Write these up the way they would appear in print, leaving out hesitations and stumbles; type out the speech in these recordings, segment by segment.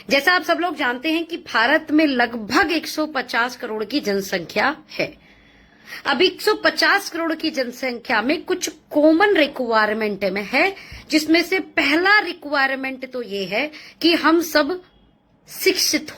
जैसा आप सब लोग जानते हैं कि भारत में लगभग 150 करोड़ की जनसंख्या है। अब 150 करोड़ की जनसंख्या में कुछ कॉमन रिक्वायरमेंट में है, जिसमें से पहला रिक्वायरमेंट तो ये है कि हम सब शिक्षित हो।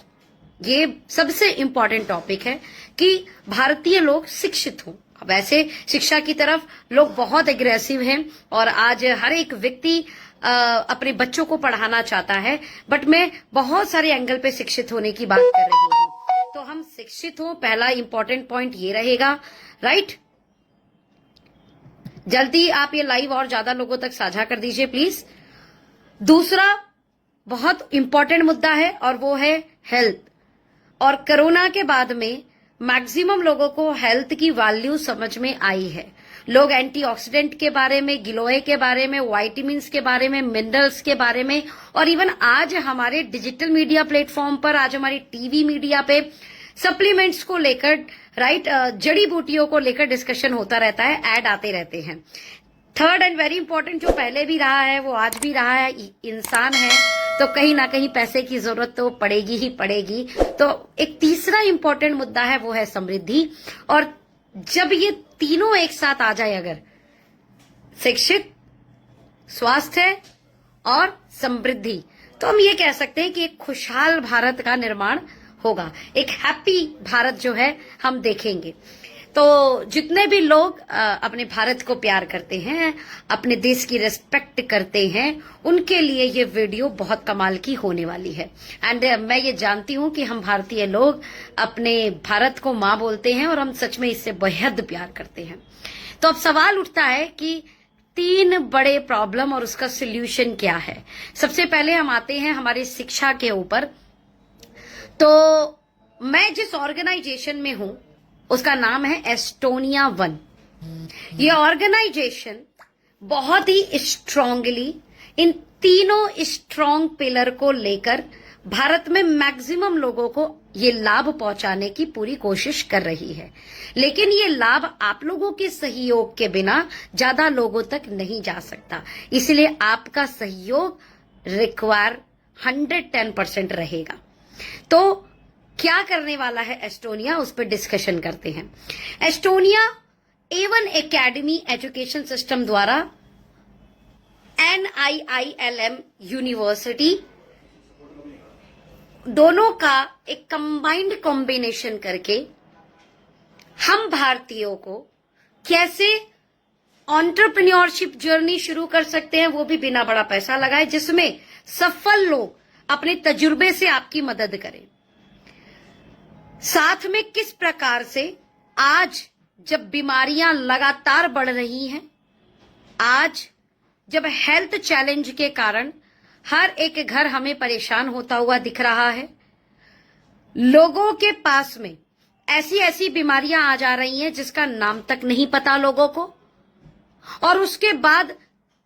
ये सबसे इंपॉर्टेंट टॉपिक है कि भारतीय लोग शिक्षित हों। अब ऐसे शिक्षा की तरफ लोग बहुत एग्रेसिव हैं और आज हर एक व्यक्ति अपने बच्चों को पढ़ाना चाहता है, बट मैं बहुत सारे एंगल पे शिक्षित होने की बात कर रही हूं। तो हम शिक्षित हों, पहला इंपॉर्टेंट पॉइंट ये रहेगा, राइट। जल्दी आप ये लाइव और ज्यादा लोगों तक साझा कर दीजिए प्लीज। दूसरा बहुत इंपॉर्टेंट मुद्दा है और वो है हेल्थ। और कोरोना के बाद में मैक्सिमम लोगों को हेल्थ की वैल्यू समझ में आई है। लोग एंटीऑक्सीडेंट के बारे में, गिलोय के बारे में, विटामिन्स के बारे में, मिनरल्स के बारे में, और इवन आज हमारे डिजिटल मीडिया प्लेटफॉर्म पर, आज हमारी टीवी मीडिया पे सप्लीमेंट्स को लेकर, राइट, जड़ी बूटियों को लेकर डिस्कशन होता रहता है, ऐड आते रहते हैं। थर्ड एंड वेरी इंपॉर्टेंट, जो पहले भी रहा है वो आज भी रहा है, इंसान है तो कहीं ना कहीं पैसे की जरूरत तो पड़ेगी ही पड़ेगी। तो एक तीसरा इंपॉर्टेंट मुद्दा है वो है समृद्धि। और जब ये तीनों एक साथ आ जाए, अगर शिक्षित, स्वास्थ्य और समृद्धि, तो हम ये कह सकते हैं कि एक खुशहाल भारत का निर्माण होगा, एक हैप्पी भारत जो है हम देखेंगे। तो जितने भी लोग अपने भारत को प्यार करते हैं, अपने देश की रिस्पेक्ट करते हैं, उनके लिए ये वीडियो बहुत कमाल की होने वाली है। एंड मैं ये जानती हूं कि हम भारतीय लोग अपने भारत को मां बोलते हैं और हम सच में इससे बेहद प्यार करते हैं। तो अब सवाल उठता है कि 3 बड़े प्रॉब्लम और उसका सोल्यूशन क्या है। सबसे पहले हम आते हैं हमारी शिक्षा के ऊपर। तो मैं जिस ऑर्गेनाइजेशन में हूं उसका नाम है एस्टोनिया 1। ये ऑर्गेनाइजेशन बहुत ही स्ट्रांगली इन तीनों स्ट्रांग पिलर को लेकर भारत में मैक्सिमम लोगों को ये लाभ पहुंचाने की पूरी कोशिश कर रही है। लेकिन ये लाभ आप लोगों के सहयोग के बिना ज्यादा लोगों तक नहीं जा सकता, इसलिए आपका सहयोग रिक्वायर 110% रहेगा। तो क्या करने वाला है एस्टोनिया, उस पर डिस्कशन करते हैं। Estonia A1 academy education system द्वारा NIILM यूनिवर्सिटी दोनों का एक कंबाइंड कॉम्बिनेशन करके हम भारतीयों को कैसे एंटरप्रेन्योरशिप जर्नी शुरू कर सकते हैं, वो भी बिना बड़ा पैसा लगाए, जिसमें सफल लोग अपने तजुर्बे से आपकी मदद करें। साथ में किस प्रकार से आज जब बीमारियां लगातार बढ़ रही हैं, आज जब हेल्थ चैलेंज के कारण हर एक घर हमें परेशान होता हुआ दिख रहा है, लोगों के पास में ऐसी ऐसी बीमारियां आ जा रही हैं जिसका नाम तक नहीं पता लोगों को, और उसके बाद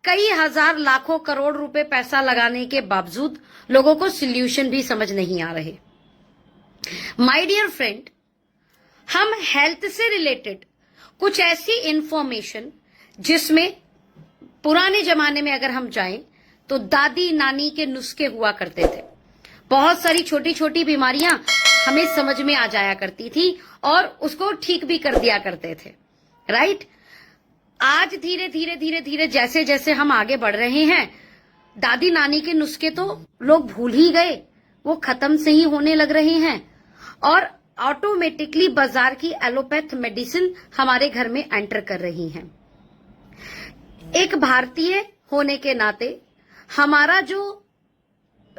कई हजार लाखों करोड़ रुपए पैसा लगाने के बावजूद लोगों को सॉल्यूशन भी समझ नहीं आ रहे। माय डियर फ्रेंड, हम हेल्थ से रिलेटेड कुछ ऐसी इंफॉर्मेशन, जिसमें पुराने जमाने में अगर हम जाएं तो दादी नानी के नुस्खे हुआ करते थे, बहुत सारी छोटी छोटी बीमारियां हमें समझ में आ जाया करती थी और उसको ठीक भी कर दिया करते थे, राइट। आज धीरे धीरे धीरे धीरे जैसे जैसे हम आगे बढ़ रहे हैं, दादी नानी के नुस्खे तो लोग भूल ही गए, वो खत्म से ही होने लग रहे हैं और ऑटोमेटिकली बाजार की एलोपैथ मेडिसिन हमारे घर में एंटर कर रही हैं। एक भारतीय होने के नाते हमारा जो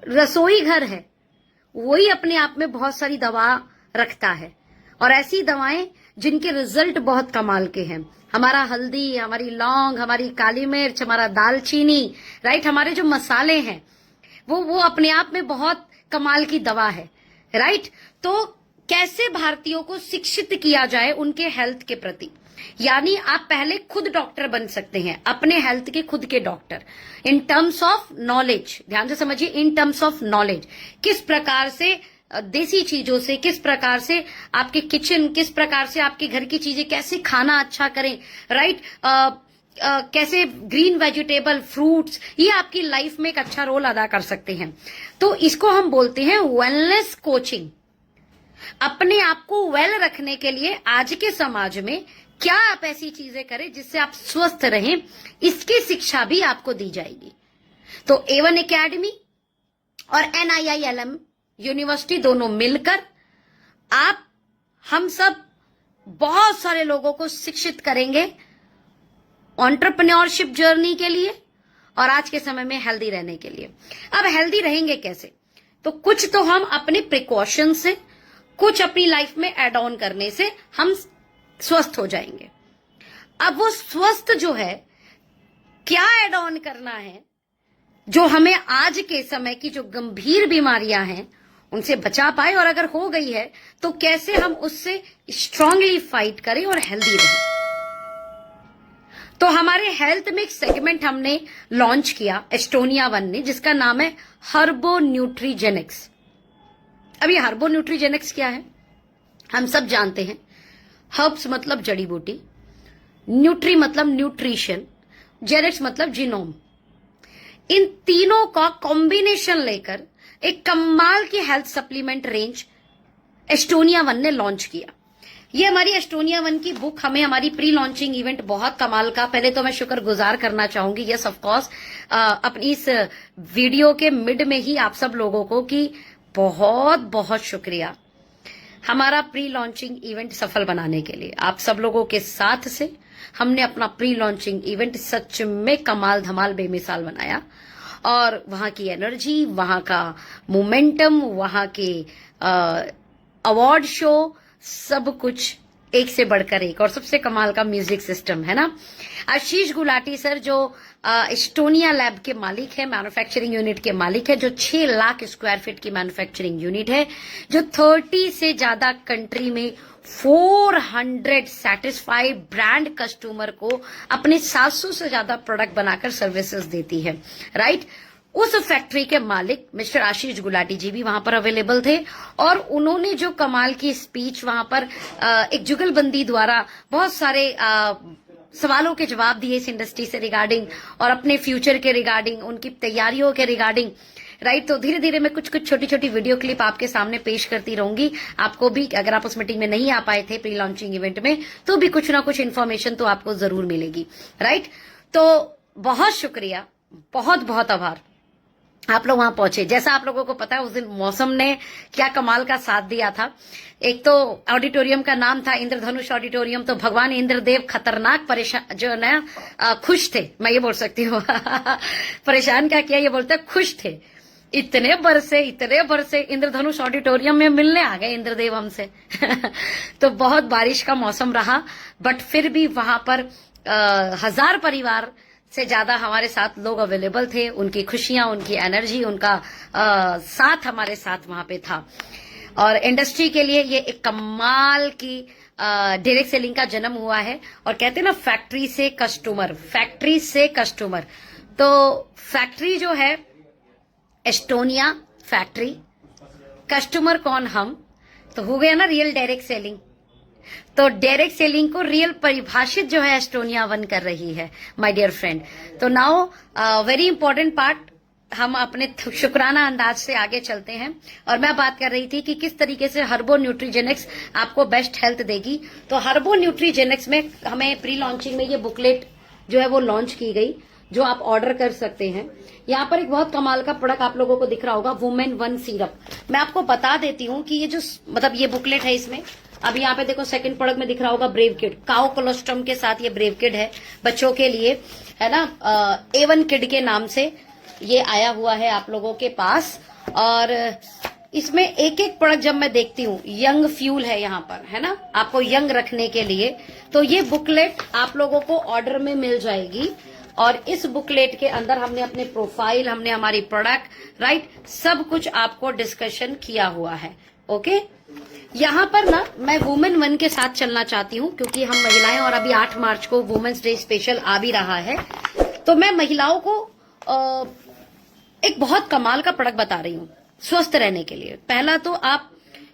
रसोई घर है वही अपने आप में बहुत सारी दवा रखता है, और ऐसी दवाएं जिनके रिजल्ट बहुत कमाल के हैं। हमारा हल्दी, हमारी लौंग, हमारी काली मिर्च, हमारा दालचीनी, राइट, हमारे जो मसाले हैं वो अपने आप में बहुत कमाल की दवा है, राइट। तो कैसे भारतीयों को शिक्षित किया जाए उनके हेल्थ के प्रति, यानी आप पहले खुद डॉक्टर बन सकते हैं, अपने हेल्थ के खुद के doctor, in terms of knowledge. ध्यान से समझिए, इन टर्म्स ऑफ नॉलेज, किस प्रकार से देसी चीजों से, किस प्रकार से आपके किचन, किस प्रकार से आपके घर की चीजें कैसे खाना अच्छा करें, राइट, कैसे ग्रीन वेजिटेबल, फ्रूट्स, ये आपकी लाइफ में एक अच्छा रोल अदा कर सकते हैं। तो इसको हम बोलते हैं वेलनेस कोचिंग। अपने आप को वेल रखने के लिए आज के समाज में क्या आप ऐसी चीजें करें जिससे आप स्वस्थ रहें, इसकी शिक्षा भी आपको दी जाएगी। तो A1 एकेडमी और NIILM यूनिवर्सिटी दोनों मिलकर आप हम सब बहुत सारे लोगों को शिक्षित करेंगे एंटरप्रेन्योरशिप जर्नी के लिए और आज के समय में हेल्दी रहने के लिए। अब हेल्दी रहेंगे कैसे? तो कुछ तो हम अपने प्रिकॉशन से, कुछ अपनी लाइफ में एड ऑन करने से हम स्वस्थ हो जाएंगे। अब वो स्वस्थ जो है, क्या एड ऑन करना है जो हमें आज के समय की जो गंभीर बीमारियां हैं उनसे बचा पाए, और अगर हो गई है तो कैसे हम उससे स्ट्रांगली फाइट करें और हेल्दी रहें। तो हमारे हेल्थ में एक सेगमेंट हमने लॉन्च किया एस्टोनिया 1 ने, जिसका नाम है हर्बो न्यूट्रीजेनिक्स। अब ये हर्बो न्यूट्रीजेनिक्स क्या है? हम सब जानते हैं, हर्ब्स मतलब जड़ी बूटी, न्यूट्री मतलब न्यूट्रिशन, जेनेटिक्स मतलब जीनोम। इन तीनों का कॉम्बिनेशन लेकर एक कमाल की हेल्थ सप्लीमेंट रेंज एस्टोनिया 1 ने लॉन्च किया। ये हमारी एस्टोनिया 1 की बुक हमें हमारी प्री लॉन्चिंग इवेंट बहुत कमाल का, पहले तो मैं शुक्रगुजार करना चाहूंगी, यस ऑफ कोर्स, अपनी इस वीडियो के मिड में ही आप सब लोगों को कि बहुत बहुत शुक्रिया हमारा प्री लॉन्चिंग इवेंट सफल बनाने के लिए। आप सब लोगों के साथ से हमने अपना प्री लॉन्चिंग इवेंट सच में कमाल धमाल बेमिसाल बनाया, और वहां की एनर्जी, वहां का मोमेंटम, वहां के अवार्ड शो, सब कुछ एक से बढ़कर एक, और सबसे कमाल का म्यूजिक सिस्टम है ना। आशीष गुलाटी सर जो एस्टोनिया लैब के मालिक है, मैन्युफैक्चरिंग यूनिट के मालिक है, जो 6 लाख स्क्वायर फीट की मैन्युफैक्चरिंग यूनिट है, जो 30 से ज्यादा कंट्री में 400 सेटिस्फाइड ब्रांड कस्टमर को अपने 700 से ज्यादा प्रोडक्ट बनाकर सर्विसेज देती है, राइट। उस फैक्ट्री के मालिक मिस्टर आशीष गुलाटी जी भी वहां पर अवेलेबल थे, और उन्होंने जो कमाल की स्पीच वहां पर एक जुगलबंदी द्वारा बहुत सारे सवालों के जवाब दिए इस इंडस्ट्री से रिगार्डिंग, और अपने फ्यूचर के रिगार्डिंग, उनकी तैयारियों के रिगार्डिंग, राइट। तो धीरे धीरे मैं कुछ कुछ छोटी छोटी वीडियो क्लिप आपके सामने पेश करती रहूंगी। आपको भी, अगर आप उस मीटिंग में नहीं आ पाए थे प्री लॉन्चिंग इवेंट में, तो भी कुछ ना कुछ इन्फॉर्मेशन तो आपको जरूर मिलेगी, राइट। तो बहुत शुक्रिया, बहुत बहुत आभार, आप लोग वहां पहुंचे। जैसा आप लोगों को पता है, उस दिन मौसम ने क्या कमाल का साथ दिया था। एक तो ऑडिटोरियम का नाम था इंद्रधनुष ऑडिटोरियम, तो भगवान इंद्रदेव खतरनाक परेशान जो ना खुश थे, मैं ये बोल सकती हूँ परेशान क्या किया, ये बोलते खुश थे। इतने बरसे इंद्रधनुष ऑडिटोरियम में मिलने आ गए इंद्रदेव हमसे तो बहुत बारिश का मौसम रहा, बट फिर भी वहां पर 1000 परिवार से ज्यादा हमारे साथ लोग अवेलेबल थे। उनकी खुशियां, उनकी एनर्जी, उनका साथ हमारे साथ वहां पे था, और इंडस्ट्री के लिए ये एक कमाल की डायरेक्ट सेलिंग का जन्म हुआ है। और कहते हैं ना, फैक्ट्री से कस्टमर, फैक्ट्री से कस्टमर। तो फैक्ट्री जो है एस्टोनिया फैक्ट्री, कस्टमर कौन? हम। तो हो गया ना रियल डायरेक्ट सेलिंग। तो डायरेक्ट सेलिंग को रियल परिभाषित जो है एस्टोनिया 1 कर रही है, माय डियर फ्रेंड। तो नाउ वेरी इंपॉर्टेंट पार्ट, हम अपने शुक्राना अंदाज से आगे चलते हैं, और मैं बात कर रही थी कि किस तरीके से हर्बो न्यूट्रीजेनिक्स आपको बेस्ट हेल्थ देगी। तो हर्बो न्यूट्रीजेनिक्स में हमें प्री लॉन्चिंग में ये बुकलेट जो है वो लॉन्च की गई, जो आप ऑर्डर कर सकते हैं। यहाँ पर एक बहुत कमाल का प्रोडक्ट आप लोगों को दिख रहा होगा, वुमेन 1 सिरप। मैं आपको बता देती हूँ कि ये जो मतलब ये बुकलेट है, इसमें अब यहाँ पे देखो सेकंड प्रोडक्ट में दिख रहा होगा ब्रेव किड, काओ कोलोस्ट्रम के साथ ये ब्रेव किड है बच्चों के लिए, है ना। A1 किड के नाम से ये आया हुआ है आप लोगों के पास, और इसमें एक एक प्रोडक्ट जब मैं देखती हूँ, यंग फ्यूल है यहाँ पर, है ना, आपको यंग रखने के लिए। तो ये बुकलेट आप लोगों को ऑर्डर में मिल जाएगी, और इस बुकलेट के अंदर हमने अपने प्रोफाइल, हमने हमारी प्रोडक्ट, राइट, सब कुछ आपको डिस्कशन किया हुआ है। ओके, यहाँ पर ना मैं वुमेन 1 के साथ चलना चाहती हूँ, क्योंकि हम महिलाएं, और अभी 8 मार्च को वुमेन्स डे स्पेशल आ भी रहा है। तो मैं महिलाओं को एक बहुत कमाल का प्रोडक्ट बता रही हूँ स्वस्थ रहने के लिए। पहला तो आप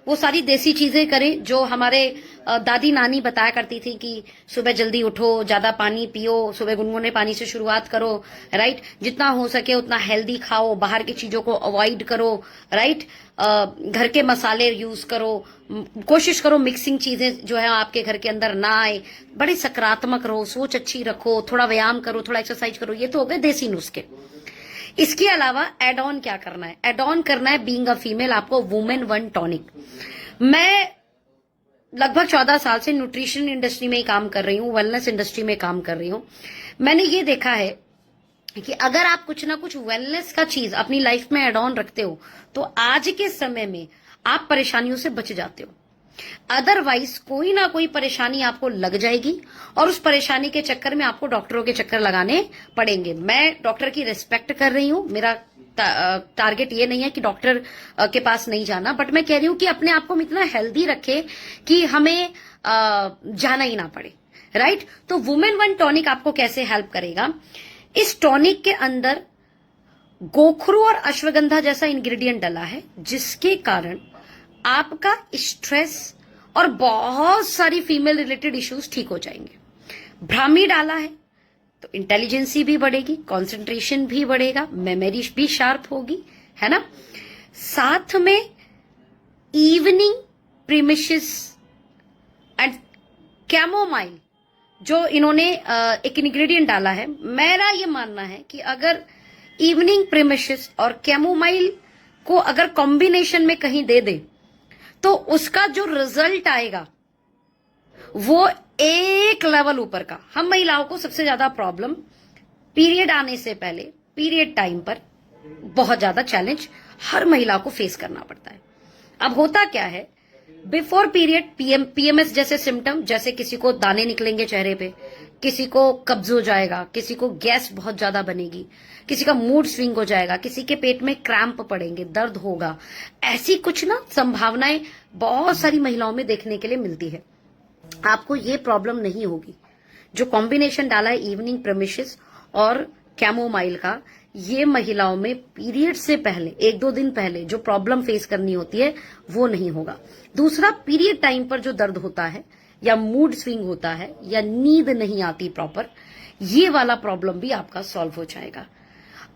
वो सारी देसी चीजें करें जो हमारे दादी नानी बताया करती थी कि सुबह जल्दी उठो, ज्यादा पानी पियो, सुबह गुनगुने पानी से शुरुआत करो, राइट। जितना हो सके उतना हेल्दी खाओ, बाहर की चीजों को अवॉइड करो, राइट। घर के मसाले यूज करो, कोशिश करो मिक्सिंग चीजें जो है आपके घर के अंदर ना आए, बड़े सकारात्मक रहो, सोच अच्छी रखो, थोड़ा व्यायाम करो, थोड़ा एक्सरसाइज करो। ये तो हो गए देसी नुस्खे। इसके अलावा एड ऑन क्या करना है? एड ऑन करना है बीइंग अ फीमेल आपको वुमेन वन टॉनिक। मैं लगभग 14 साल से न्यूट्रिशन इंडस्ट्री में ही काम कर रही हूँ, वेलनेस इंडस्ट्री में काम कर रही हूँ। मैंने ये देखा है कि अगर आप कुछ ना कुछ वेलनेस का चीज अपनी लाइफ में एड ऑन रखते हो तो आज के समय में आप परेशानियों से बच जाते हो। अदरवाइज कोई ना कोई परेशानी आपको लग जाएगी और उस परेशानी के चक्कर में आपको डॉक्टरों के चक्कर लगाने पड़ेंगे। मैं डॉक्टर की रिस्पेक्ट कर रही हूं, मेरा टारगेट ये नहीं है कि डॉक्टर के पास नहीं जाना, बट मैं कह रही हूं कि अपने आप को इतना हेल्दी रखे कि हमें जाना ही ना पड़े, राइट। तो वुमेन वन टॉनिक आपको कैसे हेल्प करेगा? इस टॉनिक के अंदर गोखरू और अश्वगंधा जैसा इंग्रेडिएंट डला है, जिसके कारण आपका स्ट्रेस और बहुत सारी फीमेल रिलेटेड इश्यूज ठीक हो जाएंगे। ब्राह्मी डाला है तो इंटेलिजेंसी भी बढ़ेगी, कंसंट्रेशन भी बढ़ेगा, मेमोरी भी शार्प होगी, है ना। साथ में इवनिंग प्रीमिशिस एंड कैमोमाइल जो इन्होंने एक इंग्रेडिएंट डाला है, मेरा ये मानना है कि अगर इवनिंग प्रीमिशिस और कैमोमाइल को अगर कॉम्बिनेशन में कहीं दे दे तो उसका जो रिजल्ट आएगा वो एक लेवल ऊपर का। हम महिलाओं को सबसे ज्यादा प्रॉब्लम पीरियड आने से पहले, पीरियड टाइम पर बहुत ज्यादा चैलेंज हर महिला को फेस करना पड़ता है। अब होता क्या है, बिफोर पीरियड पीएमएस जैसे सिम्टम, जैसे किसी को दाने निकलेंगे चेहरे पे, किसी को कब्ज हो जाएगा, किसी को गैस बहुत ज्यादा बनेगी, किसी का मूड स्विंग हो जाएगा, किसी के पेट में क्रैम्प पड़ेंगे, दर्द होगा, ऐसी कुछ ना संभावनाएं बहुत सारी महिलाओं में देखने के लिए मिलती है। आपको ये प्रॉब्लम नहीं होगी। जो कॉम्बिनेशन डाला है इवनिंग प्रेमिशिस और कैमोमाइल का, ये महिलाओं में पीरियड से पहले 1-2 दिन पहले जो प्रॉब्लम फेस करनी होती है वो नहीं होगा। दूसरा, पीरियड टाइम पर जो दर्द होता है या मूड स्विंग होता है या नींद नहीं आती प्रॉपर, ये वाला प्रॉब्लम भी आपका सॉल्व हो जाएगा।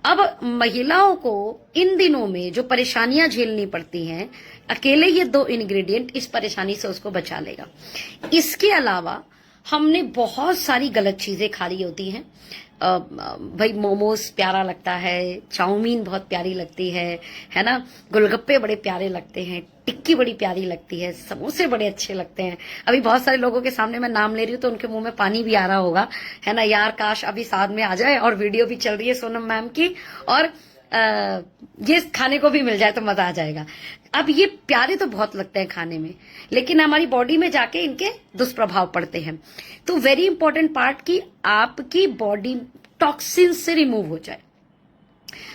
अब महिलाओं को इन दिनों में जो परेशानियां झेलनी पड़ती हैं, अकेले ये 2 इंग्रेडिएंट इस परेशानी से उसको बचा लेगा। इसके अलावा हमने बहुत सारी गलत चीजें खा ली होती हैं। भाई मोमोज प्यारा लगता है, चाउमीन बहुत प्यारी लगती है ना, गोलगप्पे बड़े प्यारे लगते हैं, टिक्की बड़ी प्यारी लगती है, समोसे बड़े अच्छे लगते हैं। अभी बहुत सारे लोगों के सामने मैं नाम ले रही हूँ तो उनके मुंह में पानी भी आ रहा होगा, है ना। यार काश अभी साथ में आ जाए और वीडियो भी चल रही है सोनम मैम की, और ये खाने को भी मिल जाए तो मजा आ जाएगा। अब ये प्यारे तो बहुत लगते हैं खाने में, लेकिन हमारी बॉडी में जाके इनके दुष्प्रभाव पड़ते हैं। तो वेरी इंपॉर्टेंट पार्ट कि आपकी बॉडी टॉक्सिन से रिमूव हो जाए।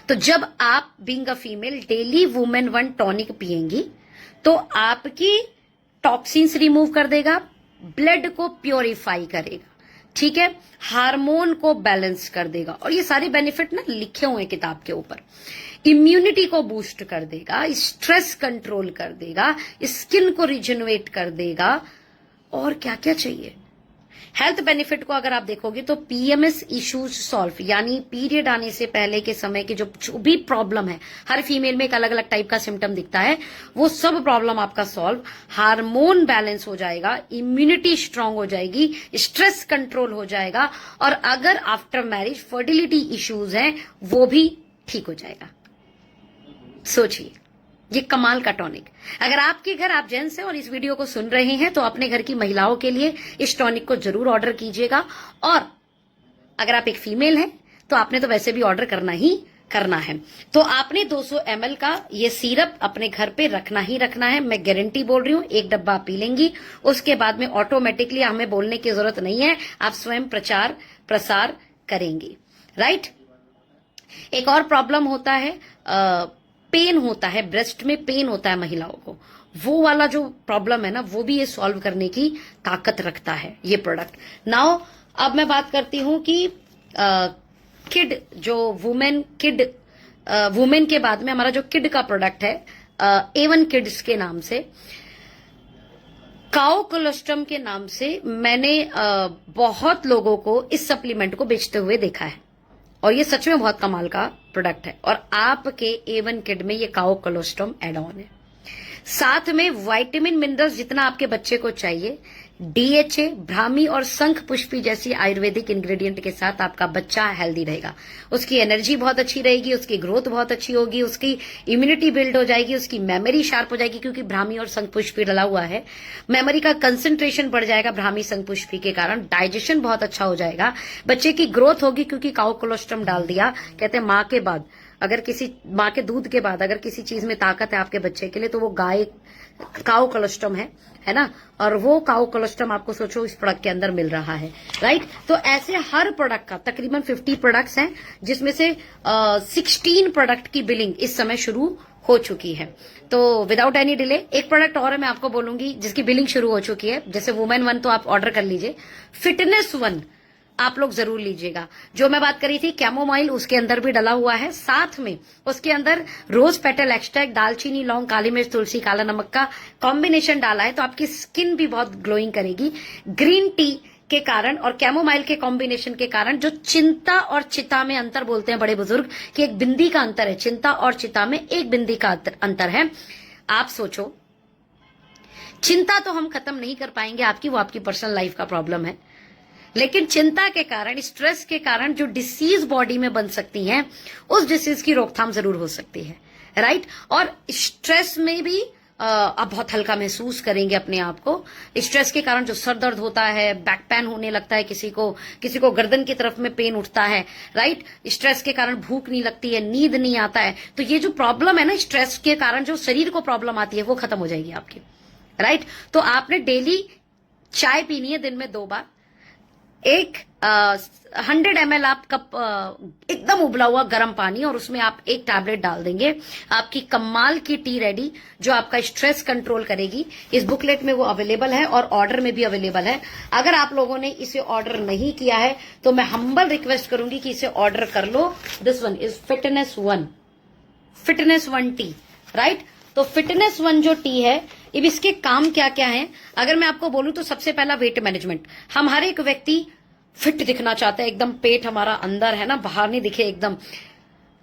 तो जब आप being a female daily women one tonic पिएंगी तो आपकी टॉक्सिन्स रिमूव कर देगा, ब्लड को प्योरीफाई करेगा, ठीक है, हार्मोन को बैलेंस कर देगा, और ये सारे बेनिफिट ना लिखे हुए हैं किताब के ऊपर। इम्यूनिटी को बूस्ट कर देगा, स्ट्रेस कंट्रोल कर देगा, स्किन को रिजेनरेट कर देगा, और क्या क्या चाहिए। हेल्थ बेनिफिट को अगर आप देखोगे तो पीएमएस इश्यूज सॉल्व, यानी पीरियड आने से पहले के समय के जो भी प्रॉब्लम है, हर फीमेल में एक अलग अलग टाइप का सिम्टम दिखता है, वो सब प्रॉब्लम आपका सॉल्व, हार्मोन बैलेंस हो जाएगा, इम्यूनिटी स्ट्रांग हो जाएगी, स्ट्रेस कंट्रोल हो जाएगा, और अगर आफ्टर मैरिज फर्टिलिटी इश्यूज हैं वो भी ठीक हो जाएगा। सोचिए, ये कमाल का टॉनिक। अगर आपके घर आप जेंट्स हैं और इस वीडियो को सुन रहे हैं तो अपने घर की महिलाओं के लिए इस टॉनिक को जरूर ऑर्डर कीजिएगा, और अगर आप एक फीमेल हैं तो आपने तो वैसे भी ऑर्डर करना है। तो आपने 200 ml का ये सिरप अपने घर पे रखना ही रखना है। मैं गारंटी बोल रही हूँ, एक डब्बा पी लेंगी, उसके बाद में ऑटोमेटिकली हमें बोलने की जरूरत नहीं है, आप स्वयं प्रचार प्रसार करेंगी, राइट। एक और प्रॉब्लम होता है, पेन होता है, ब्रेस्ट में पेन होता है महिलाओं को, वो वाला जो प्रॉब्लम है ना, वो भी ये सॉल्व करने की ताकत रखता है ये प्रोडक्ट। नाउ अब मैं बात करती हूं कि किड, जो वुमेन के बाद में हमारा जो किड का प्रोडक्ट है, A1 किड्स के नाम से, काओ कोलोस्ट्रम के नाम से मैंने बहुत लोगों को इस सप्लीमेंट को बेचते हुए देखा है और ये सच में बहुत कमाल का प्रोडक्ट है। और आपके A1 किड में ये काओ कोलोस्ट्रम एड ऑन है, साथ में विटामिन मिनरल्स जितना आपके बच्चे को चाहिए, DHA, ब्राह्मी और शंख पुष्पी जैसी आयुर्वेदिक इंग्रेडिएंट के साथ आपका बच्चा हेल्दी रहेगा। उसकी एनर्जी बहुत अच्छी रहेगी, उसकी ग्रोथ बहुत अच्छी होगी, उसकी इम्यूनिटी बिल्ड हो जाएगी, उसकी मेमोरी शार्प हो जाएगी क्योंकि ब्राह्मी और शंख पुष्पी डला हुआ है। मेमोरी का कंसंट्रेशन बढ़ जाएगा ब्राह्मी शंख पुष्पी के कारण, डाइजेशन बहुत अच्छा हो जाएगा, बच्चे की ग्रोथ होगी क्योंकि काओ कोलोस्ट्रम डाल दिया। कहते हैं माँ के बाद अगर किसी माँ के दूध के बाद अगर किसी चीज में ताकत है आपके बच्चे के लिए तो वो गाय काओ कोलोस्ट्रम है ना। और वो काओ कोलोस्ट्रम आपको सोचो इस प्रोडक्ट के अंदर मिल रहा है, राइट। तो ऐसे हर प्रोडक्ट का तकरीबन 50 प्रोडक्ट्स हैं जिसमें से 16 प्रोडक्ट की बिलिंग इस समय शुरू हो चुकी है। तो विदाउट एनी डिले एक प्रोडक्ट और मैं आपको बोलूंगी जिसकी बिलिंग शुरू हो चुकी है। जैसे वुमेन 1 तो आप ऑर्डर कर लीजिए, फिटनेस 1 आप लोग जरूर लीजिएगा। जो मैं बात करी थी कैमोमाइल उसके अंदर भी डला हुआ है, साथ में उसके अंदर रोज पेटल एक्सट्रैक्ट, दालचीनी, लौंग, काली मिर्च, तुलसी, काला नमक का कॉम्बिनेशन डाला है तो आपकी स्किन भी बहुत ग्लोइंग करेगी। ग्रीन टी के कारण और कैमोमाइल के कॉम्बिनेशन के कारण, जो चिंता और चिता में अंतर बोलते हैं बड़े बुजुर्ग कि एक बिंदी का अंतर है, चिंता और चिता में एक बिंदी का अंतर है। आप सोचो, चिंता तो हम खत्म नहीं कर पाएंगे आपकी, वो आपकी पर्सनल लाइफ का प्रॉब्लम है, लेकिन चिंता के कारण, स्ट्रेस के कारण जो डिसीज बॉडी में बन सकती हैं उस डिसीज की रोकथाम जरूर हो सकती है, राइट। और स्ट्रेस में भी आप बहुत हल्का महसूस करेंगे अपने आप को। स्ट्रेस के कारण जो सर दर्द होता है, बैक पेन होने लगता है, किसी को गर्दन की तरफ में पेन उठता है, राइट। स्ट्रेस के कारण भूख नहीं लगती है, नींद नहीं आता है, तो ये जो प्रॉब्लम है ना स्ट्रेस के कारण जो शरीर को प्रॉब्लम आती है वो खत्म हो जाएगी आपकी, राइट। तो आपने डेली चाय पीनी है दिन में 2 बार। एक 100 ml आप कप एकदम उबला हुआ गर्म पानी और उसमें आप एक टैबलेट डाल देंगे, आपकी कमाल की टी रेडी जो आपका स्ट्रेस कंट्रोल करेगी। इस बुकलेट में वो अवेलेबल है और ऑर्डर में भी अवेलेबल है। अगर आप लोगों ने इसे ऑर्डर नहीं किया है तो मैं हम्बल रिक्वेस्ट करूंगी कि इसे ऑर्डर कर लो। This one is fitness 1 tea, right. तो फिटनेस 1 जो टी है, अब इसके काम क्या क्या हैं अगर मैं आपको बोलूं तो सबसे पहला वेट मैनेजमेंट। हम हर एक व्यक्ति फिट दिखना चाहते हैं, एकदम पेट हमारा अंदर है ना, बाहर नहीं दिखे एकदम,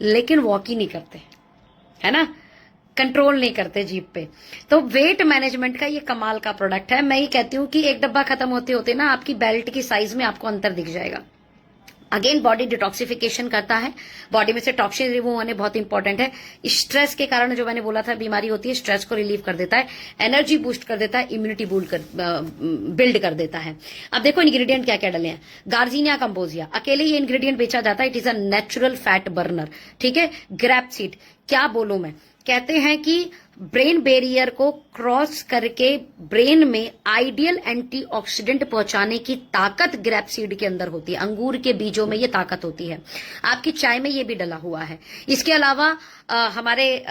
लेकिन वॉक ही नहीं करते है ना, कंट्रोल नहीं करते जीप पे। तो वेट मैनेजमेंट का ये कमाल का प्रोडक्ट है। मैं ये कहती हूं कि एक डब्बा खत्म होते होते ना आपकी बेल्ट की साइज में आपको अंतर दिख जाएगा। अगेन बॉडी डिटॉक्सिफिकेशन करता है, बॉडी में से टॉक्सिन रिमूव होने बहुत इंपॉर्टेंट है। स्ट्रेस के कारण जो मैंने बोला था बीमारी होती है, स्ट्रेस को रिलीव कर देता है, एनर्जी बूस्ट कर देता है, इम्यूनिटी बिल्ड कर देता है। अब देखो इंग्रेडिएंट क्या क्या डले हैं। गार्जिनिया कंपोजिया, अकेले ये इंग्रेडिएंट बेचा जाता है, it is a natural fat burner, ठीक है। ग्रैप सीड, क्या बोलूं मैं, कहते हैं कि ब्रेन बैरियर को क्रॉस करके ब्रेन में आइडियल एंटीऑक्सीडेंट पहुंचाने की ताकत ग्रैप सीड के अंदर होती है। अंगूर के बीजों में ये ताकत होती है। आपकी चाय में ये भी डला हुआ है। इसके अलावा हमारे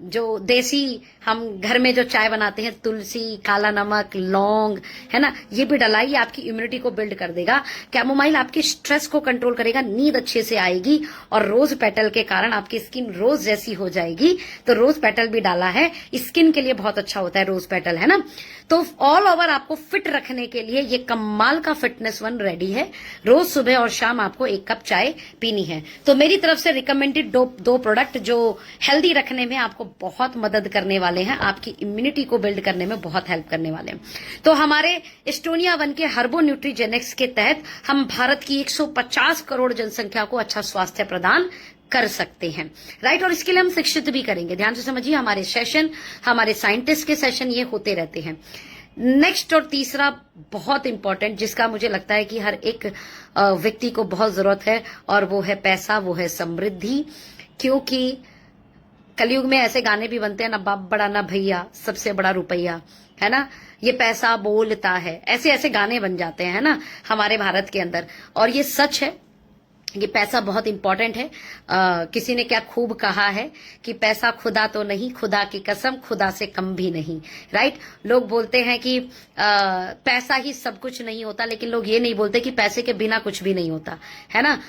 जो देसी हम घर में जो चाय बनाते हैं, तुलसी, काला नमक, लौंग, है ना, ये भी डला, ये आपकी इम्यूनिटी को बिल्ड कर देगा। कैमोमाइल आपके स्ट्रेस को कंट्रोल करेगा, नींद अच्छे से आएगी और रोज पेटल के कारण आपकी स्किन रोज जैसी हो जाएगी। तो रोज पेटल भी डाला है, स्किन के लिए बहुत अच्छा होता है रोज पेटल, है ना। तो ऑल ओवर आपको फिट रखने के लिए ये कमाल का फिटनेस 1 रेडी है। रोज सुबह और शाम आपको 1 कप चाय पीनी है। तो मेरी तरफ से रिकमेंडेड दो प्रोडक्ट जो हेल्दी रखने में आपको बहुत मदद करने वाले हैं, आपकी इम्यूनिटी को बिल्ड करने में बहुत हेल्प करने वाले हैं। तो हमारे एस्टोनिया 1 के हर्बो न्यूट्रीजेनिक्स के तहत हम भारत की 150 करोड़ जनसंख्या को अच्छा स्वास्थ्य प्रदान कर सकते हैं, राइट। और इसके लिए हम शिक्षित भी करेंगे। ध्यान से समझिए, हमारे सेशन, हमारे साइंटिस्ट के सेशन ये होते रहते हैं। नेक्स्ट और तीसरा बहुत इंपॉर्टेंट, जिसका मुझे लगता है कि हर एक व्यक्ति को बहुत जरूरत है, और वो है पैसा, वो है समृद्धि। क्योंकि कलयुग में ऐसे गाने भी बनते हैं, ना बाप बड़ा ना भैया, सबसे बड़ा रुपया, है ना, ये पैसा बोलता है, ऐसे ऐसे गाने बन जाते हैं ना हमारे भारत के अंदर। और ये सच है, ये पैसा बहुत इंपॉर्टेंट है। किसी ने क्या खूब कहा है कि पैसा खुदा तो नहीं, खुदा की कसम खुदा से कम भी नहीं, राइट। लोग बोलते हैं कि पैसा ही सब कुछ नहीं होता, लेकिन लोग ये नहीं बोलते कि पैसे के बिना कुछ भी नहीं होता, है ना।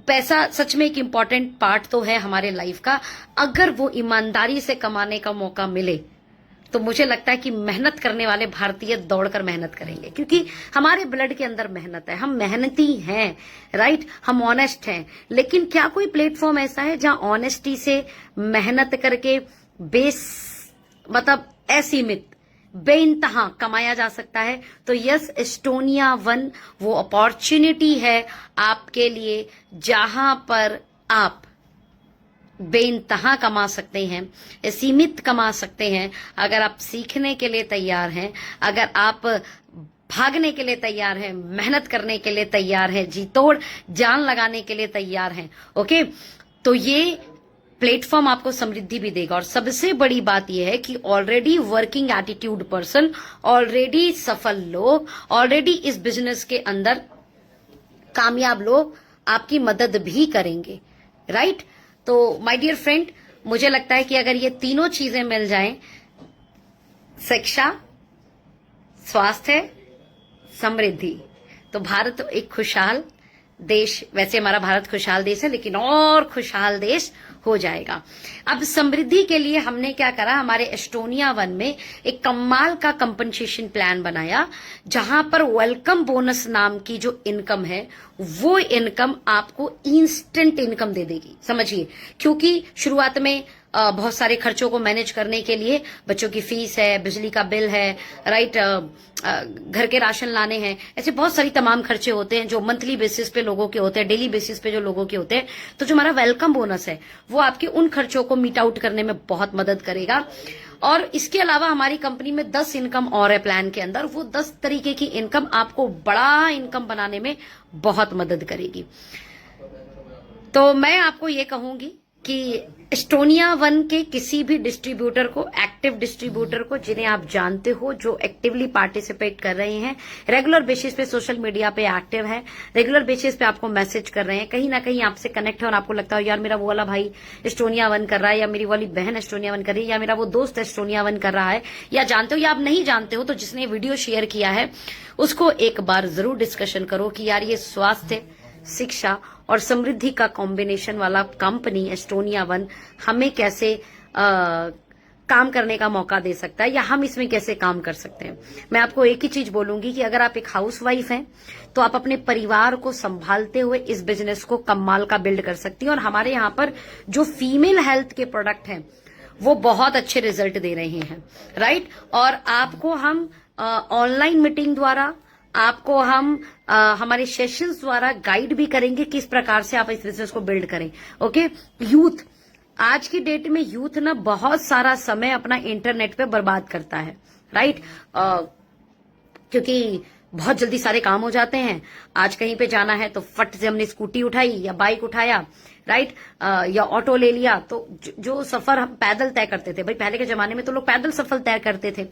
पैसा सच में एक इम्पॉर्टेंट पार्ट तो है हमारे लाइफ का। अगर वो ईमानदारी से कमाने का मौका मिले तो मुझे लगता है कि मेहनत करने वाले भारतीय दौड़कर मेहनत करेंगे, क्योंकि हमारे ब्लड के अंदर मेहनत है, हम मेहनती हैं, राइट, हम ऑनेस्ट हैं। लेकिन क्या कोई प्लेटफॉर्म ऐसा है जहां ऑनेस्टी से मेहनत करके मतलब असीमित बेइंतहा कमाया जा सकता है? तो यस, एस्टोनिया वन वो अपॉर्चुनिटी है आपके लिए जहां पर आप बेइंतहा कमा सकते हैं, सीमित कमा सकते हैं। अगर आप सीखने के लिए तैयार हैं, अगर आप भागने के लिए तैयार हैं, मेहनत करने के लिए तैयार हैं, जी तोड़ जान लगाने के लिए तैयार हैं, ओके, तो ये प्लेटफॉर्म आपको समृद्धि भी देगा। और सबसे बड़ी बात यह है कि already working attitude person, already सफल लोग, ऑलरेडी इस बिजनेस के अंदर कामयाब लोग आपकी मदद भी करेंगे, राइट। तो माय डियर फ्रेंड, मुझे लगता है कि अगर ये तीनों चीजें मिल जाएं, शिक्षा, स्वास्थ्य, समृद्धि, तो भारत एक खुशहाल देश, वैसे हमारा भारत खुशहाल देश है, लेकिन और खुशहाल देश हो जाएगा। अब समृद्धि के लिए हमने क्या करा, हमारे एस्टोनिया वन में एक कमाल का कंपनसेशन प्लान बनाया, जहां पर वेलकम बोनस नाम की जो इनकम है, वो इनकम आपको इंस्टेंट इनकम दे देगी। समझिए, क्योंकि शुरुआत में बहुत सारे खर्चों को मैनेज करने के लिए बच्चों की फीस है, बिजली का बिल है, राइट, घर के राशन लाने हैं, ऐसे बहुत सारी तमाम खर्चे होते हैं जो मंथली बेसिस पे लोगों के होते हैं, डेली बेसिस पे जो लोगों के होते हैं। तो जो हमारा वेलकम बोनस है वो आपके उन खर्चों को मीट आउट करने में बहुत मदद करेगा। और इसके अलावा हमारी कंपनी में 10 इनकम और है प्लान के अंदर। वो 10 तरीके की इनकम आपको बड़ा इनकम बनाने में बहुत मदद करेगी। तो मैं आपको ये कहूंगी कि एस्टोनिया वन के किसी भी डिस्ट्रीब्यूटर को, एक्टिव डिस्ट्रीब्यूटर को, जिन्हें आप जानते हो, जो एक्टिवली पार्टिसिपेट कर रहे हैं, रेगुलर बेसिस पे सोशल मीडिया पे एक्टिव है, रेगुलर बेसिस पे आपको मैसेज कर रहे हैं, कहीं ना कहीं आपसे कनेक्ट है और आपको लगता है यार मेरा वो वाला भाई एस्टोनिया वन कर रहा है, या मेरी वाली बहन एस्टोनिया वन कर रही है, या मेरा वो दोस्त एस्टोनिया वन कर रहा है, या जानते हो या आप नहीं जानते हो, तो जिसने वीडियो शेयर किया है उसको एक बार जरूर डिस्कशन करो कि यार ये स्वास्थ्य, शिक्षा और समृद्धि का कॉम्बिनेशन वाला कंपनी एस्टोनिया वन हमें कैसे काम करने का मौका दे सकता है, या हम इसमें कैसे काम कर सकते हैं। मैं आपको एक ही चीज बोलूंगी कि अगर आप एक हाउसवाइफ हैं तो आप अपने परिवार को संभालते हुए इस बिजनेस को कमाल का बिल्ड कर सकती हैं। और हमारे यहाँ पर जो फीमेल हेल्थ के प्रोडक्ट हैं वो बहुत अच्छे रिजल्ट दे रहे हैं, राइट। और आपको हम ऑनलाइन मीटिंग द्वारा, आपको हम हमारे सेशंस द्वारा गाइड भी करेंगे किस प्रकार से आप इस बिजनेस को बिल्ड करें, ओके। यूथ, आज की डेट में यूथ ना बहुत सारा समय अपना इंटरनेट पे बर्बाद करता है, राइट, क्योंकि बहुत जल्दी सारे काम हो जाते हैं। आज कहीं पे जाना है तो फट से हमने स्कूटी उठाई या बाइक उठाया, राइट, या ऑटो ले लिया। तो जो सफर हम पैदल तय करते थे, भाई पहले के जमाने में तो लोग पैदल सफर तय करते थे,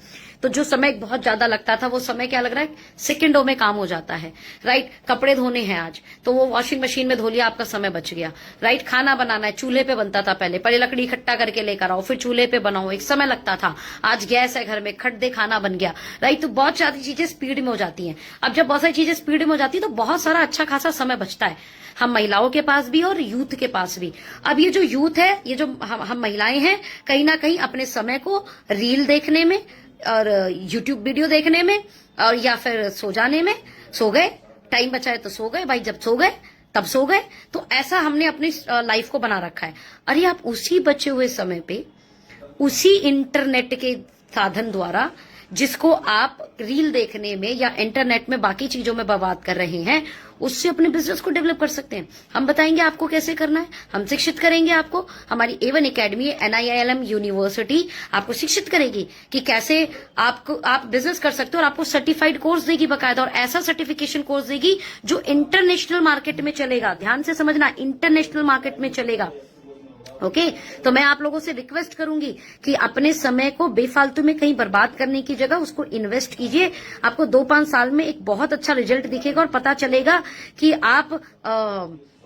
तो जो समय बहुत ज्यादा लगता था वो समय क्या लग रहा है, सेकंडों में काम हो जाता है, राइट। कपड़े धोने हैं आज तो वो वॉशिंग मशीन में धो लिया, आपका समय बच गया, राइट। खाना बनाना है, चूल्हे पे बनता था पहले लकड़ी इकट्ठा करके लेकर आओ, फिर चूल्हे पे बनाओ, एक समय लगता था। आज गैस है घर में, खट दे खाना बन गया, राइट। तो बहुत सारी चीजें स्पीड में हो जाती हैं। अब जब बहुत सारी चीजें स्पीड में हो जाती है तो बहुत सारा अच्छा खासा समय बचता है, हम महिलाओं के पास भी और यूथ के पास भी। अब ये जो यूथ है, ये जो हम महिलाएं हैं, कहीं ना कहीं अपने समय को रील देखने में और यूट्यूब वीडियो देखने में और या फिर सो जाने में, सो गए, टाइम बचा है तो सो गए भाई, जब सो गए तब सो गए। तो ऐसा हमने अपनी लाइफ को बना रखा है। अरे आप उसी बचे हुए समय पे उसी इंटरनेट के साधन द्वारा, जिसको आप रील देखने में या इंटरनेट में बाकी चीजों में बर्बाद कर रहे हैं, उससे अपने बिजनेस को डेवलप कर सकते हैं। हम बताएंगे आपको कैसे करना है, हम शिक्षित करेंगे आपको। हमारी A1 एकेडमी, NIILM यूनिवर्सिटी आपको शिक्षित करेगी कि कैसे आप बिजनेस कर सकते हो, और आपको सर्टिफाइड कोर्स देगी बकायदा, और ऐसा सर्टिफिकेशन कोर्स देगी जो इंटरनेशनल मार्केट में चलेगा। ध्यान से समझना, इंटरनेशनल मार्केट में चलेगा, ओके। तो मैं आप लोगों से रिक्वेस्ट करूंगी कि अपने समय को बेफालतू में कहीं बर्बाद करने की जगह उसको इन्वेस्ट कीजिए। आपको 2-5 साल में एक बहुत अच्छा रिजल्ट दिखेगा और पता चलेगा कि आप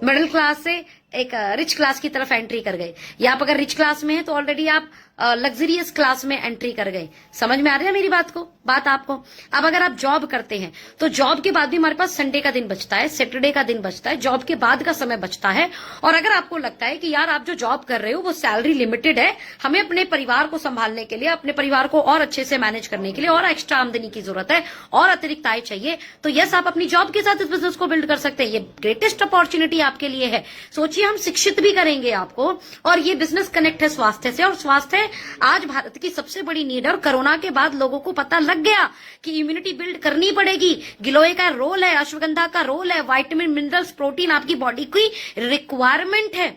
मिडिल क्लास से एक रिच क्लास की तरफ एंट्री कर गए, या आप अगर रिच क्लास में हैं तो ऑलरेडी आप लग्जरियस क्लास में एंट्री कर गए। समझ में आ रही है मेरी बात आपको? अब अगर आप जॉब करते हैं तो जॉब के बाद भी हमारे पास संडे का दिन बचता है, सैटरडे का दिन बचता है, जॉब के बाद का समय बचता है। और अगर आपको लगता है कि यार आप जो जॉब कर रहे हो वो सैलरी लिमिटेड है, हमें अपने परिवार को संभालने के लिए, अपने परिवार को और अच्छे से मैनेज करने के लिए और एक्स्ट्रा आमदनी की जरूरत है और अतिरिक्त आय चाहिए, तो यस, आप अपनी जॉब के साथ इस बिजनेस को बिल्ड कर सकते हैं। ये ग्रेटेस्ट अपॉर्चुनिटी आपके लिए है। सोचिए, हम शिक्षित भी करेंगे आपको, और ये बिजनेस कनेक्ट है स्वास्थ्य से, और स्वास्थ्य आज भारत की सबसे बड़ी नीड है। और कोरोना के बाद लोगों को पता लग गया कि इम्यूनिटी बिल्ड करनी पड़ेगी। गिलोय का रोल है, अश्वगंधा का रोल है, विटामिन मिनरल्स प्रोटीन आपकी बॉडी की रिक्वायरमेंट है,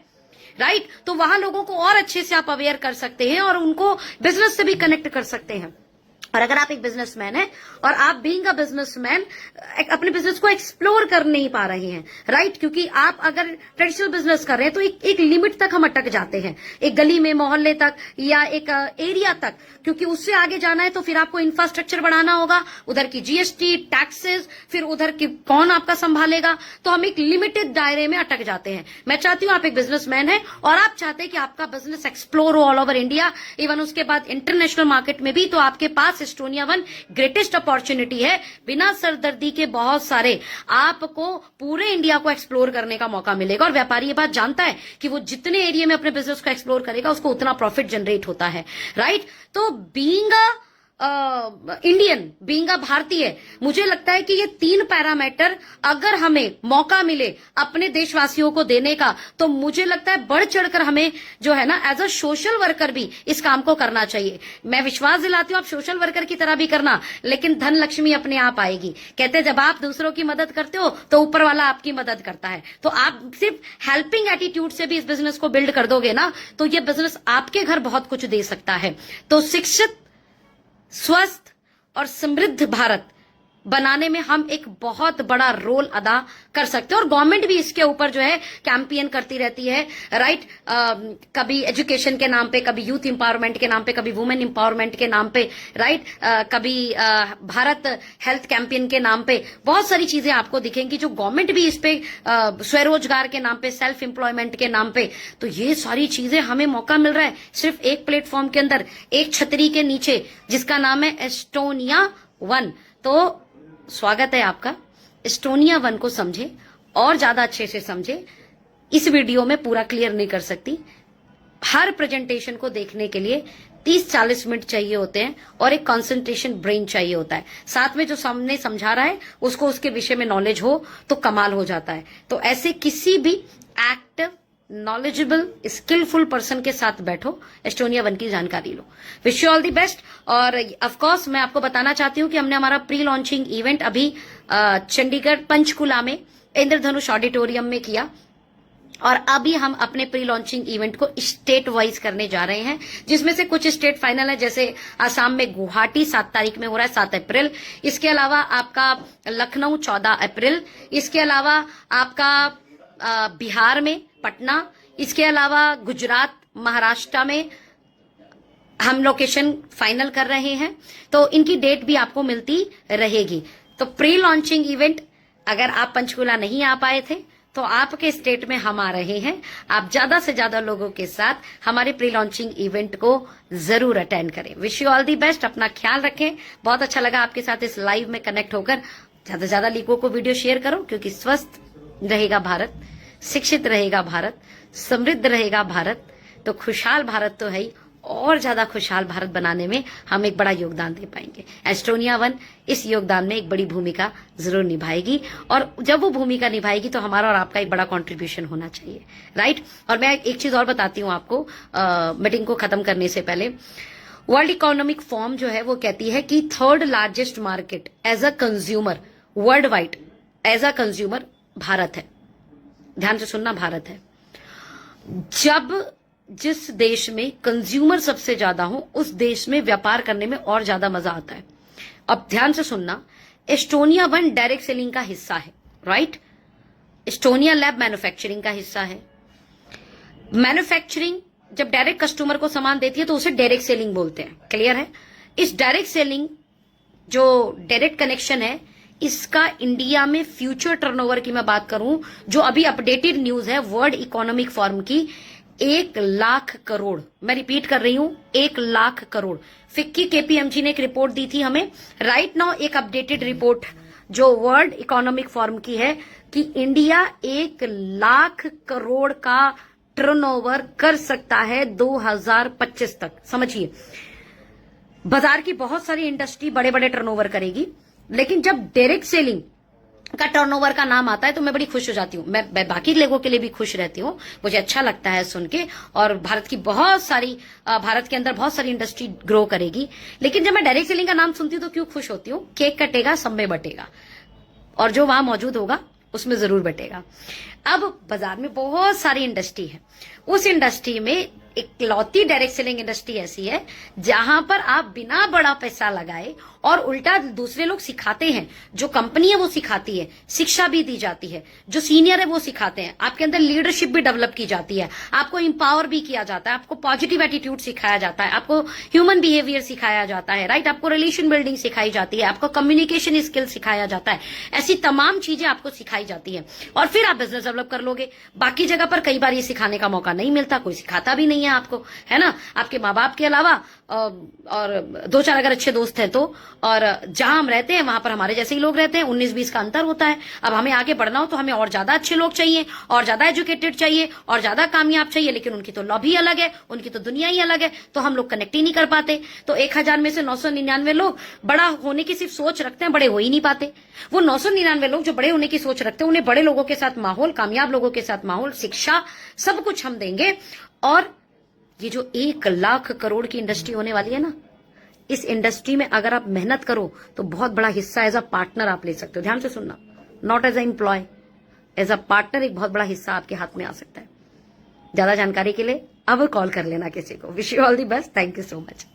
राइट? तो वहां लोगों को और अच्छे से आप अवेयर कर सकते हैं और उनको बिजनेस से भी कनेक्ट कर सकते हैं। और अगर आप एक बिजनेसमैन हैं और आप बीइंग अ बिजनेसमैन अपने बिजनेस को एक्सप्लोर कर नहीं पा रहे हैं, राइट? क्योंकि आप अगर ट्रेडिशनल बिजनेस कर रहे हैं तो एक लिमिट तक हम अटक जाते हैं, एक गली में, मोहल्ले तक या एक एरिया तक, क्योंकि उससे आगे जाना है तो फिर आपको इंफ्रास्ट्रक्चर बढ़ाना होगा, उधर की जीएसटी, टैक्सेस, फिर उधर की कौन आपका संभालेगा, तो हम एक लिमिटेड दायरे में अटक जाते हैं। मैं चाहती हूं आप एक बिजनेसमैन है और आप चाहते हैं कि आपका बिजनेस एक्सप्लोर हो ऑल ओवर इंडिया, इवन उसके बाद इंटरनेशनल मार्केट में भी, तो आपके पास एस्टोनिया वन ग्रेटेस्ट अपॉर्चुनिटी है। बिना सरदर्दी के बहुत सारे आपको पूरे इंडिया को एक्सप्लोर करने का मौका मिलेगा। और व्यापारी ये बात जानता है कि वो जितने एरिया में अपने बिजनेस को एक्सप्लोर करेगा उसको उतना प्रॉफिट जनरेट होता है, राइट? तो बीइंग इंडियन, बीइंग अ भारतीय, मुझे लगता है कि ये 3 पैरामीटर अगर हमें मौका मिले अपने देशवासियों को देने का, तो मुझे लगता है बढ़ चढ़कर हमें जो है ना एज अ सोशल वर्कर भी इस काम को करना चाहिए। मैं विश्वास दिलाती हूं आप सोशल वर्कर की तरह भी करना, लेकिन धन लक्ष्मी अपने आप आएगी। कहते हैं जब आप दूसरों की मदद करते हो तो ऊपर वाला आपकी मदद करता है। तो आप सिर्फ हेल्पिंग एटीट्यूड से भी इस बिजनेस को बिल्ड कर दोगे ना, तो ये बिजनेस आपके घर बहुत कुछ दे सकता है। तो शिक्षित, स्वस्थ और समृद्ध भारत बनाने में हम एक बहुत बड़ा रोल अदा कर सकते हैं। और गवर्नमेंट भी इसके ऊपर जो है कैंपेन करती रहती है, राइट? कभी एजुकेशन के नाम पे, कभी यूथ एम्पावरमेंट के नाम पे, कभी वुमेन एम्पावरमेंट के नाम पे, राइट? कभी भारत हेल्थ कैंपेन के नाम पे बहुत सारी चीजें आपको दिखेंगी जो गवर्नमेंट भी इस पे स्वरोजगार के नाम पे, सेल्फ एम्प्लॉयमेंट के नाम पे। तो ये सारी चीजें हमें मौका मिल रहा है सिर्फ एक प्लेटफॉर्म के अंदर, एक छतरी के नीचे, जिसका नाम है एस्टोनिया वन। तो स्वागत है आपका। एस्टोनिया वन को समझे और ज्यादा अच्छे से समझे। इस वीडियो में पूरा क्लियर नहीं कर सकती, हर प्रेजेंटेशन को देखने के लिए 30-40 मिनट चाहिए होते हैं और एक कंसंट्रेशन ब्रेन चाहिए होता है। साथ में जो सामने समझा रहा है उसको उसके विषय में नॉलेज हो तो कमाल हो जाता है। तो ऐसे किसी भी एक्टिव, नॉलेजेबल, स्किलफुल पर्सन के साथ बैठो, एस्टोनिया वन की जानकारी लो। Wish you all the best. और ऑफ कोर्स मैं आपको बताना चाहती हूं कि हमने हमारा प्री लॉन्चिंग इवेंट अभी चंडीगढ़ पंचकुला में इंद्रधनुष ऑडिटोरियम में किया, और अभी हम अपने प्री लॉन्चिंग इवेंट को स्टेट वाइज करने जा रहे हैं, जिसमें से कुछ स्टेट फाइनल है, जैसे आसाम में गुवाहाटी 7 तारीख में हो रहा है, 7 अप्रैल। इसके अलावा आपका लखनऊ 14 अप्रैल। इसके अलावा आपका बिहार में पटना। इसके अलावा गुजरात, महाराष्ट्र में हम लोकेशन फाइनल कर रहे हैं, तो इनकी डेट भी आपको मिलती रहेगी। तो प्री लॉन्चिंग इवेंट, अगर आप पंचकुला नहीं आ पाए थे तो आपके स्टेट में हम आ रहे हैं। आप ज्यादा से ज्यादा लोगों के साथ हमारे प्री लॉन्चिंग इवेंट को जरूर अटेंड करें। Wish you all the best. अपना ख्याल रखें। बहुत अच्छा लगा आपके साथ इस लाइव में कनेक्ट होकर। ज्यादा से ज्यादा लोगों को वीडियो शेयर करो, क्योंकि स्वस्थ रहेगा भारत, शिक्षित रहेगा भारत, समृद्ध रहेगा भारत, तो खुशहाल भारत तो है ही, और ज्यादा खुशहाल भारत बनाने में हम एक बड़ा योगदान दे पाएंगे। एस्टोनिया वन इस योगदान में एक बड़ी भूमिका जरूर निभाएगी, और जब वो भूमिका निभाएगी तो हमारा और आपका एक बड़ा कंट्रीब्यूशन होना चाहिए, राइट? और मैं एक चीज और बताती हूँ आपको मीटिंग को खत्म करने से पहले। वर्ल्ड इकोनॉमिक फोरम जो है वो कहती है कि 3rd largest market as a consumer world wide, as a consumer Bharat है। ध्यान से सुनना, भारत है। जब जिस देश में कंज्यूमर सबसे ज्यादा हो उस देश में व्यापार करने में और ज्यादा मजा आता है। अब ध्यान से सुनना, एस्टोनिया वन डायरेक्ट सेलिंग का हिस्सा है, राइट? एस्टोनिया लैब मैन्युफैक्चरिंग का हिस्सा है। मैन्युफैक्चरिंग जब डायरेक्ट कस्टमर को सामान देती है तो उसे डायरेक्ट सेलिंग बोलते हैं, क्लियर है? इस डायरेक्ट सेलिंग जो डायरेक्ट कनेक्शन है, इसका इंडिया में फ्यूचर टर्नओवर की मैं बात करूं, जो अभी अपडेटेड न्यूज है वर्ल्ड इकोनॉमिक फोरम की, 1,00,000 करोड़। मैं रिपीट कर रही हूं, 1,00,000 करोड़। फिक्की केपीएमजी ने एक रिपोर्ट दी थी हमें। राइट नाउ एक अपडेटेड रिपोर्ट जो वर्ल्ड इकोनॉमिक फोरम की है कि इंडिया 1,00,000 करोड़ का टर्नओवर कर सकता है 2025 तक। समझिए, बाजार की बहुत सारी इंडस्ट्री बड़े बड़े टर्नओवर करेगी, लेकिन जब डायरेक्ट सेलिंग का टर्नओवर का नाम आता है तो मैं बड़ी खुश हो जाती हूं। मैं बाकी लोगों के लिए भी खुश रहती हूं, मुझे अच्छा लगता है सुन के। और भारत के अंदर बहुत सारी इंडस्ट्री ग्रो करेगी। लेकिन जब मैं डायरेक्ट सेलिंग का नाम सुनती हूं तो क्यों खुश होती हूं? केक कटेगा, सब में बटेगा, और जो वहां मौजूद होगा उसमें जरूर बटेगा। अब बाजार में बहुत सारी इंडस्ट्री है, उस इंडस्ट्री में इकलौती डायरेक्ट सेलिंग इंडस्ट्री ऐसी है जहां पर आप बिना बड़ा पैसा लगाए और उल्टा दूसरे लोग सिखाते हैं। जो कंपनी है वो सिखाती है, शिक्षा भी दी जाती है, जो सीनियर है वो सिखाते हैं, आपके अंदर लीडरशिप भी डेवलप की जाती है, आपको इंपावर भी किया जाता है, आपको पॉजिटिव एटीट्यूड सिखाया जाता है, आपको ह्यूमन बिहेवियर सिखाया जाता है, राइट, आपको रिलेशन बिल्डिंग सिखाई जाती है, आपको कम्युनिकेशन स्किल सिखाया जाता है। ऐसी तमाम चीजें आपको सिखाई जाती है और फिर आप बिजनेस डेवलप कर लोगे। बाकी जगह पर कई बार ये सिखाने का मौका नहीं मिलता, कोई सिखाता भी नहीं है आपको, है ना। आपके माँ बाप के अलावा और 2-4 अगर अच्छे दोस्त हैं तो, और जहां हम रहते हैं वहां पर हमारे जैसे ही लोग रहते हैं, 19-20 का अंतर होता है। अब हमें आगे बढ़ना हो तो हमें और ज्यादा अच्छे लोग चाहिए, और ज्यादा एजुकेटेड चाहिए, और ज्यादा कामयाब चाहिए, लेकिन उनकी तो लॉबी अलग है, उनकी तो दुनिया ही अलग है, तो हम लोग कनेक्ट ही नहीं कर पाते। तो 1,000 में से 999 लोग बड़ा होने की सिर्फ सोच रखते हैं, बड़े हो ही नहीं पाते। वो 999 लोग जो बड़े होने की सोच रखते हैं, उन्हें बड़े लोगों के साथ माहौल, कामयाब लोगों के साथ माहौल, शिक्षा, सब कुछ हम देंगे। और ये जो 1,00,000 करोड़ की इंडस्ट्री होने वाली है ना, इस इंडस्ट्री में अगर आप मेहनत करो तो बहुत बड़ा हिस्सा एज अ पार्टनर आप ले सकते हो। ध्यान से सुनना, not as a employ, as a partner एक बहुत बड़ा हिस्सा आपके हाथ में आ सकता है। ज्यादा जानकारी के लिए अब कॉल कर लेना किसी को। Wish you all the best, thank you so much.